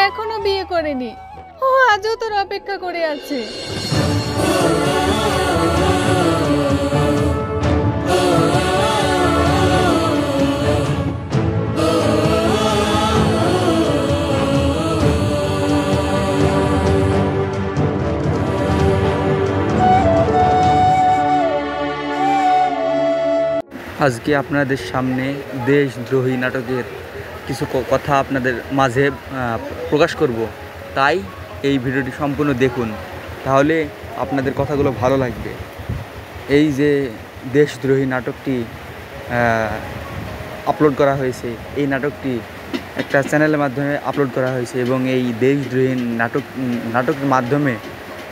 এখনো বিয়ে করেনি, ও আজও তোর অপেক্ষা করে আছে। আজকে আপনাদের সামনে দেশদ্রোহী নাটকের কিছু কথা আপনাদের মাঝে প্রকাশ করব, তাই এই ভিডিওটি সম্পূর্ণ দেখুন, তাহলে আপনাদের কথাগুলো ভালো লাগবে। এই যে দেশদ্রোহী নাটকটি আপলোড করা হয়েছে, এই নাটকটি একটা চ্যানেলের মাধ্যমে আপলোড করা হয়েছে এবং এই দেশদ্রোহী নাটকের মাধ্যমে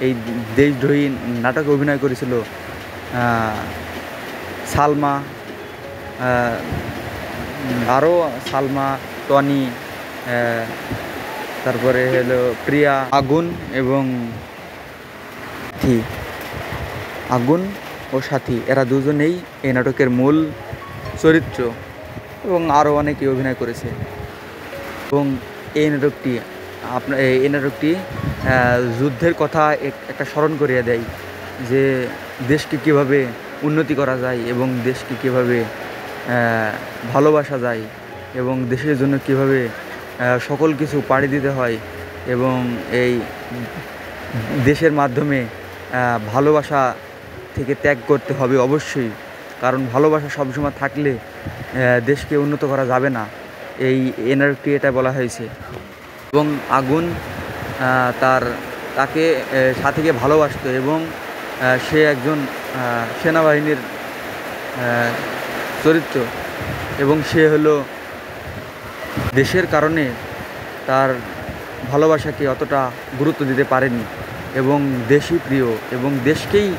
এই দেশদ্রোহী নাটকে অভিনয় করেছিল সালমা, আরও সালমা, টনি, তারপরে হলো প্রিয়া, আগুন এবং আগুন ও সাথী, এরা দুজনেই এই নাটকের মূল চরিত্র এবং আরও অনেকে অভিনয় করেছে। এবং এই নাটকটি যুদ্ধের কথা একটা স্মরণ করিয়ে দেয়, যে দেশকে কীভাবে উন্নতি করা যায় এবং দেশকে কীভাবে ভালোবাসা যায় এবং দেশের জন্য কীভাবে সকল কিছু পাড়ি দিতে হয় এবং এই দেশের মাধ্যমে ভালোবাসা থেকে ত্যাগ করতে হবে অবশ্যই, কারণ ভালোবাসা সবসময় থাকলে দেশকে উন্নত করা যাবে না। এই নাটকটি এটা বলা হয়েছে। এবং আগুন তাকে সাথীকে ভালোবাসতো এবং সে একজন সেনাবাহিনীর চরিত্র এবং সে হলো দেশের কারণে তার ভালোবাসাকে অতটা গুরুত্ব দিতে পারেনি এবং দেশই প্রিয় এবং দেশকেই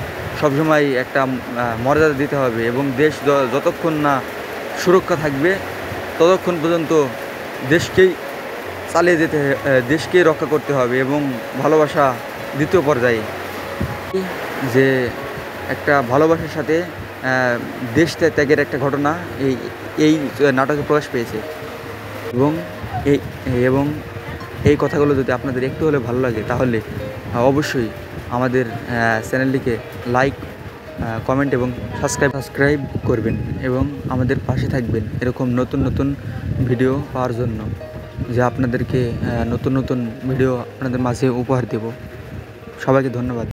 সবসময় একটা মর্যাদা দিতে হবে এবং দেশ যতক্ষণ না সুরক্ষা থাকবে ততক্ষণ পর্যন্ত দেশকেই চালিয়ে যেতে, দেশকেই রক্ষা করতে হবে এবং ভালোবাসা দ্বিতীয় পর্যায়ে, যে একটা ভালোবাসার সাথে দেশ ত্যাগের একটা ঘটনা এই নাটকে প্রকাশ পেয়েছে। এবং এই কথাগুলো যদি আপনাদের একটু হলে ভালো লাগে তাহলে অবশ্যই আমাদের চ্যানেলটিকে লাইক, কমেন্ট এবং সাবস্ক্রাইব করবেন এবং আমাদের পাশে থাকবেন এরকম নতুন নতুন ভিডিও পাওয়ার জন্য, যে আপনাদেরকে নতুন নতুন ভিডিও আপনাদের মাঝে উপহার দেব। সবাইকে ধন্যবাদ।